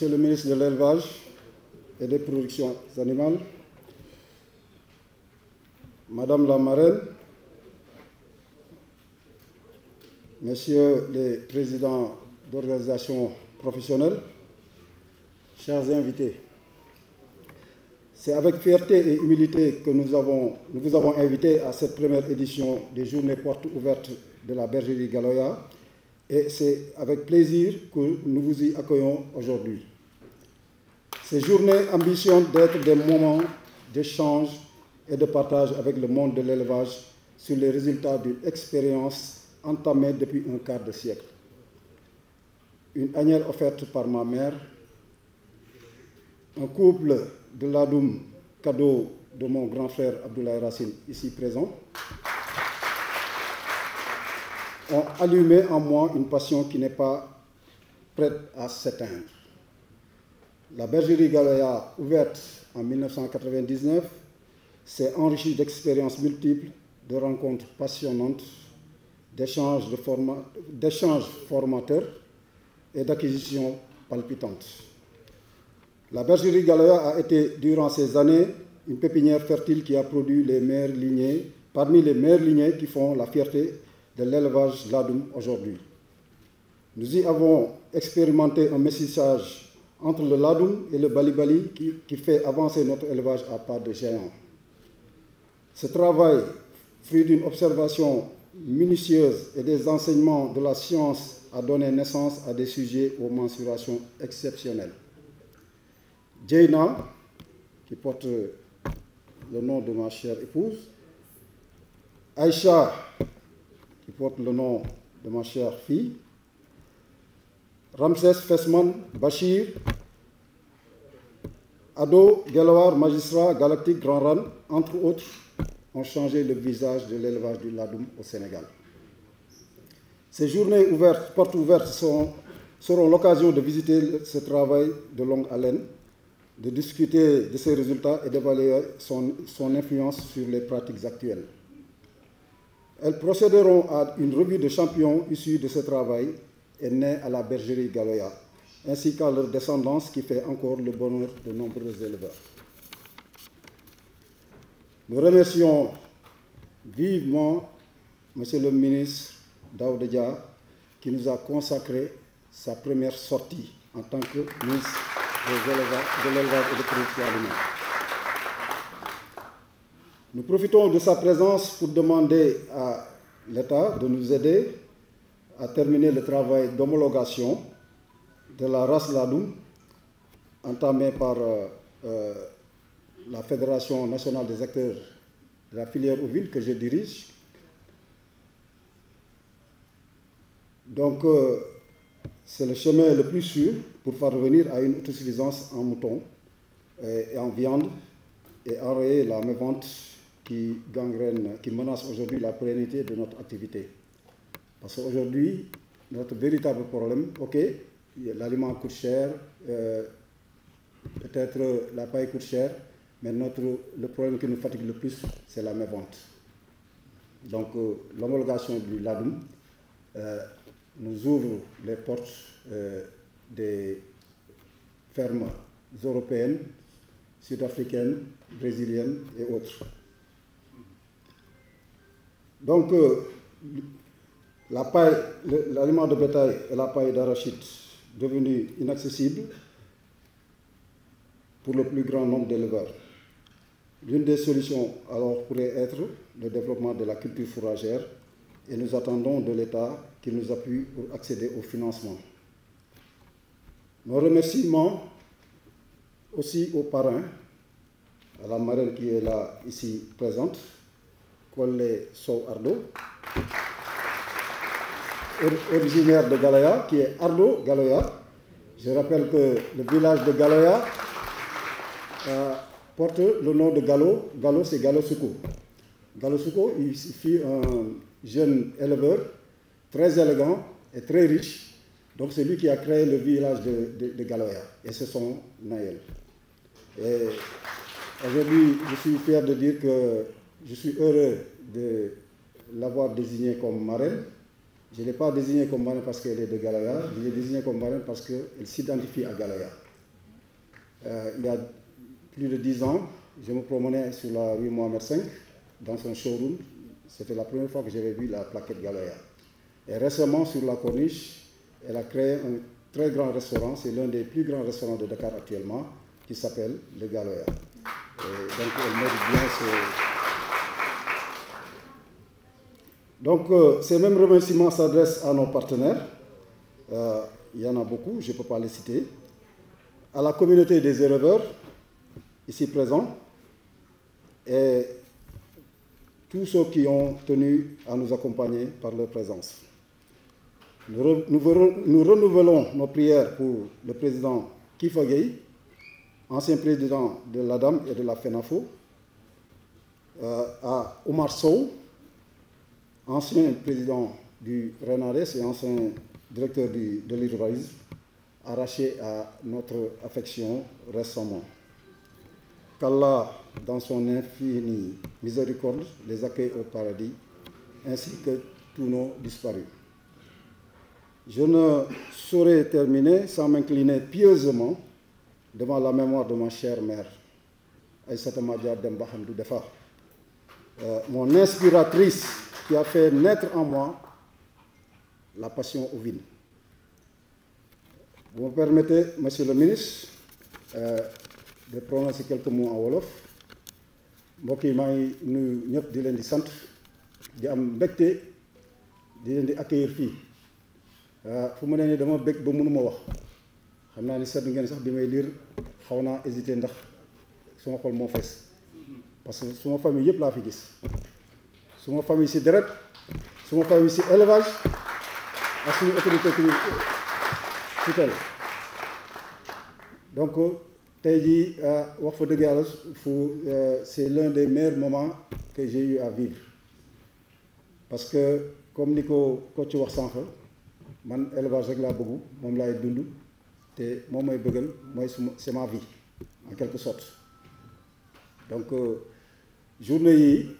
Monsieur le ministre de l'Élevage et des Productions animales, Madame la marraine, Messieurs les présidents d'organisations professionnelles, chers invités, c'est avec fierté et humilité que nous vous avons invité à cette première édition des Journées portes ouvertes de la Bergerie Galoya, et c'est avec plaisir que nous vous y accueillons aujourd'hui. Ces journées ambitionnent d'être des moments d'échange et de partage avec le monde de l'élevage sur les résultats d'une expérience entamée depuis un quart de siècle. Une annuelle offerte par ma mère, un couple de ladoum cadeau de mon grand frère Abdoulaye Racine, ici présent, ont allumé en moi une passion qui n'est pas prête à s'éteindre. La Bergerie Galoya, ouverte en 1999, s'est enrichie d'expériences multiples, de rencontres passionnantes, d'échanges formateurs et d'acquisitions palpitantes. La Bergerie Galoya a été, durant ces années, une pépinière fertile qui a produit les meilleures lignées, parmi les meilleures lignées qui font la fierté de l'élevage ladoum aujourd'hui. Nous y avons expérimenté un métissage entre le ladoum et le balibali qui fait avancer notre élevage à pas de géant. Ce travail, fruit d'une observation minutieuse et des enseignements de la science, a donné naissance à des sujets aux mensurations exceptionnelles. Jaina, qui porte le nom de ma chère épouse, Aïcha, qui porte le nom de ma chère fille, Ramsès Fesman Bachir, Ado Gelawar, magistrat galactique Grand Ran, entre autres, ont changé le visage de l'élevage du ladoum au Sénégal. Ces journées ouvertes, portes ouvertes seront l'occasion de visiter ce travail de longue haleine, de discuter de ses résultats et d'évaluer son influence sur les pratiques actuelles. Elles procéderont à une revue de champions issus de ce travail et née à la Bergerie Galoya, ainsi qu'à leur descendance qui fait encore le bonheur de nombreux éleveurs. Nous remercions vivement Monsieur le ministre Daouda Dia qui nous a consacré sa première sortie en tant que ministre de l'élevage et de production alimentaire. Nous profitons de sa présence pour demander à l'État de nous aider à terminer le travail d'homologation de la race Ladoum entamé par la Fédération nationale des acteurs de la filière ovine que je dirige. Donc, c'est le chemin le plus sûr pour parvenir à une autosuffisance en moutons et en viande et enrayer la mévente qui gangrène, qui menace aujourd'hui la pérennité de notre activité. Parce qu'aujourd'hui, notre véritable problème, ok, l'aliment coûte cher, peut-être la paille coûte cher, mais le problème qui nous fatigue le plus, c'est la mévente. Donc, l'homologation du Ladoum nous ouvre les portes des fermes européennes, sud-africaines, brésiliennes et autres. Donc, l'aliment de bétail et la paille d'arachide devenus inaccessibles pour le plus grand nombre d'éleveurs. L'une des solutions alors pourrait être le développement de la culture fourragère et nous attendons de l'État qu'il nous appuie pour accéder au financement. Nos remerciements aussi aux parrains, à la marraine qui est là, ici présente, Collé Sow Ardo, originaire de Galoya, qui est Ardo Galoya. Je rappelle que le village de Galoya porte le nom de Gallo. Gallo, c'est Gallo Souko. Gallo Souko, il fut un jeune éleveur très élégant et très riche. Donc c'est lui qui a créé le village de Galoya. Et c'est son Naël. Et aujourd'hui, je suis fier de dire que je suis heureux de l'avoir désignée comme marraine. Je ne l'ai pas désignée comme marraine parce qu'elle est de Galoya. Je l'ai désignée comme marraine parce qu'elle s'identifie à Galoya. Il y a plus de 10 ans, je me promenais sur la rue Mohamed V, dans son showroom. C'était la première fois que j'avais vu la plaquette Galoya. Et récemment, sur la corniche, elle a créé un très grand restaurant. C'est l'un des plus grands restaurants de Dakar actuellement, qui s'appelle le Galoya. Et donc, elle mérite bien ce... Donc, ces mêmes remerciements s'adressent à nos partenaires. Il y en a beaucoup, je ne peux pas les citer. À la communauté des éleveurs, ici présents, et tous ceux qui ont tenu à nous accompagner par leur présence. Nous renouvelons nos prières pour le président Kifa Gueye, ancien président de l'ADAM et de la FENAFO, à Omar Sow, ancien président du RENARES et ancien directeur de l'urbanisme, arraché à notre affection récemment. Qu'Allah, dans son infinie miséricorde, les accueille au paradis, ainsi que tous nos disparus. Je ne saurais terminer sans m'incliner pieusement devant la mémoire de ma chère mère, Aïssata Madia Demba Hamdou Defa, mon inspiratrice qui a fait naître en moi la passion ovine. Vous me permettez, monsieur le ministre, de prononcer quelques mots en wolof. mbokk yi maa ngi nuyu ñëpp di leen di sant di am mbégte di leen di accueillir fii fu mu ne nii dama bég ba mënuma wax xam naa ni seetlu ngeen sax bi may lire xaw naa hésité ndax suma xol moo fees parce que suma famille yëpp laa fi gis suma famille si deret suma famille si élevage ak suñu autorité tutelle donc tey jii wax fa dëgg yàlla c'est l'un des meilleurs moments que j'ai eu à vivre parce que comme ni ko ci wax sànq man élevage rek laa bëggu moom laay dund te moom may bëggal mooy c'est ma vie en quelque sorte donc journée yi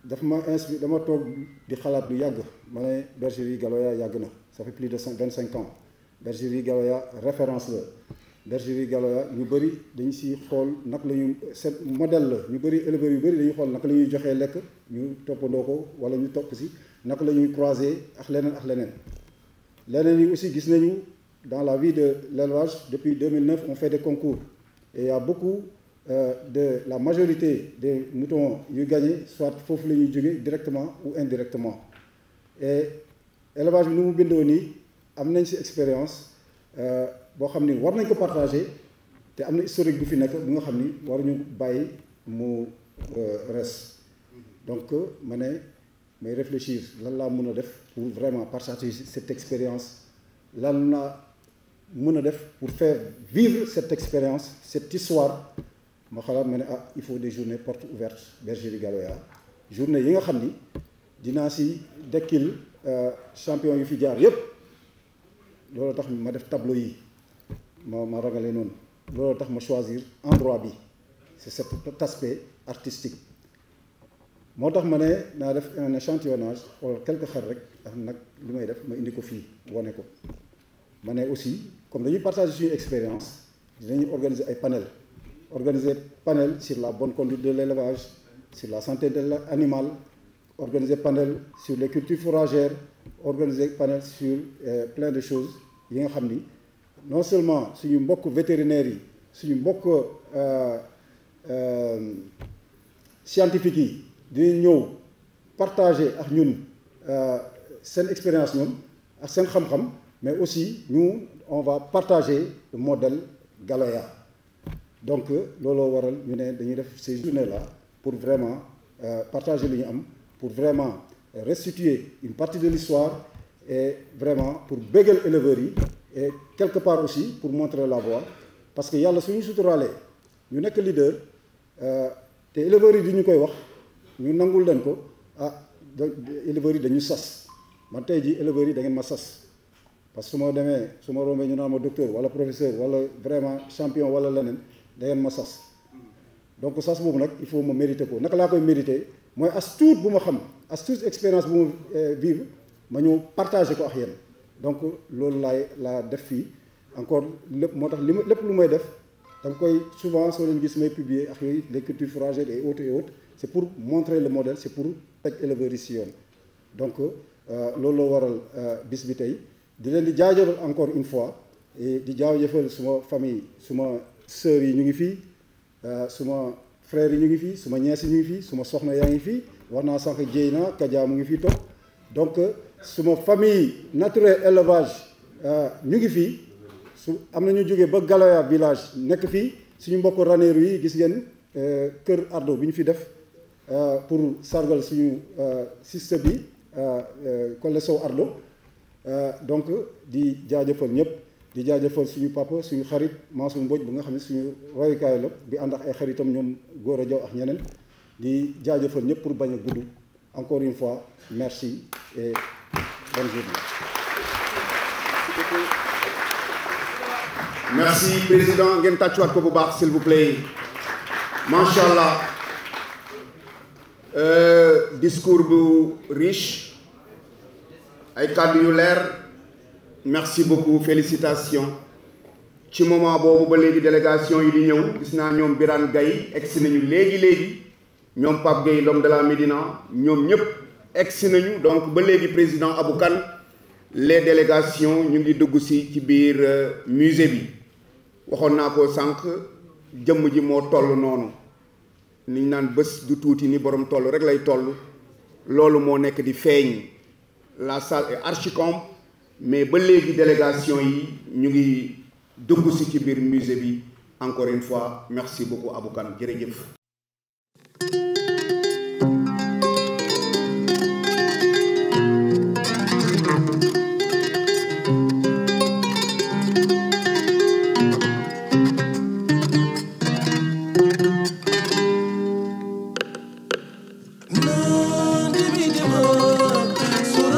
dafa ma inspiré dama toog di xalaat lu yàgg ma ne bergerie Galoya yàgg na ça fait plus de 25 ans bergerie Galoya référence la bergerie Galoya ñu bëri dañu si xool naka la ñu seen modèle la ñu bëri éleveurs yu bëri dañuy xool naka la ñuy joxee lekk ñu toppandoo ko wala ñu topp si naka la ñuy croiser ak leneen leneen yi aussi gis nañu dans la vie de l'élevage depuis 2009 on fait des concours et il y a beaucoup de la majorité des moutons yu gagné soit foofu la ñuy jóge directement ou indirectement et élevage bi nu mu bindoo nii am nañ ci expérience boo xam ni war nañ ko partager te am na historique bu fi nekk bu nga xam ni waruñu bàyyi mu res donc ma ne may réfléchir lan laa mën a def pour vraiment partager cette expérience lan laa mën a def pour faire vivre cette expérience cette histoire ma xalaat ma ne il faut des journées portes ouvertes bergerie Galoya journée yi nga xam ni dinaa si dekkil champion yu fi jaar yépp loolu tax ma def tableau yi ma ragale noonu loolu tax ma choisir endroit bi c'est cet aspect artistique moo tax ma ne naa def un échantillonnage wala quelques xar rek ak nag li may def ma indi ko fii wane ko ma ne aussi comme dañuy partager suñu expérience dinañu organiser ay panel sur la bonne conduite de l'élevage sur la santé de l'animal organiser panel sur les cultures fourragères organiser panel sur plein de choses yi nga xam ni non seulement suñu mbokk vétérinaires yi suñu mbokk scientifiques yi dinañ ñëw partager ak ñun seen expérience ñoom ak seen xam-xam mais aussi ñu on va partager le modèle Galoya donc looloo waral ñu ne dañuy def ces journées là pour vraiment partager li ñu am pour vraiment restituer une partie de l'histoire et vraiment pour bégal éleveurs yi et quelque part aussi pour montrer la voie parce que yàlla suñu suturaalee ñu nekk leader te éleveurs yi di ñu koy wax ñu nangul leen ko éleveurs yi dañu sas man tey jii éleveurs yi da ngeen ma sas parce que su ma demee su ma rombee ñu naan ma docteur wala professeur wala vraiment champion wala leneen da ngeen ma sas donc sas boobu nag il faut ma mériter ko naka laa koy mériter mooy as tuut bu ma xam as tuut expérience bu ma vivre ma ñëw partager ko ak yéen donc loolu laa def fii encore lépp moo tax lépp lu may def danga koy souvent soo leen gis may publier ak yooyu les cultures fourragères et autres c'est pour montrer le modèle c'est pour teg éleveurs yi si yoon donc loolu la waral bis bi tey di leen di jaajëfal encore une fois et di jaajëfal suma famille suma sœurs yi ñu ngi fii suma frères yi ñu ngi fii suma ñees yi ñu ngi fii suma soxna yaa ngi fii wax naa sànq jéy na Kaja mu ngi fii toog donc suma famille naturel élevage ñu ngi fii am na ñu jógee ba Galoya village nekk fii suñu mbokk raneeru yi gis ngeen kër Ardo bi ñu fi def pour sargal suñu système bi Collé Sow Ardo donc di jaajëfal ñëpp di jaajëfal suñu papa suñu xarit Mansour Mbodj bu nga xam ne suñu royukaay la bi ànd ak ay xaritam ñoom Gora Diaw ak ñeneen di jaajëfal ñëpp pour bañ a gudd encore une fois merci et bonne journée. Merci président ngeen tàccuwaat ko bu baax s'il vous plaît macha allah discours bu riche ay kàddu yu leer merci beaucoup félicitations ci moment boobu ba léegi délégation yi di ñëw gis naa ñoom Birane Gaye egsi nañu léegi ñoom Pape Gueye l'homme de la Médina ñoom ñëpp egsi nañu donc ba léegi président Abou Kane les délégations ñu ngi dugg ci biir musée bi waxoon naa ko sànq jëmm ji moo toll noonu niñ naan bés du tuuti ni borom toll rek lay toll loolu moo nekk di feeñ la salle est archi-comble mais ba léegi délégation yi ñu ngi dugg ci biir musée bi encore une fois merci beaucoup Abou Kane jërëjëf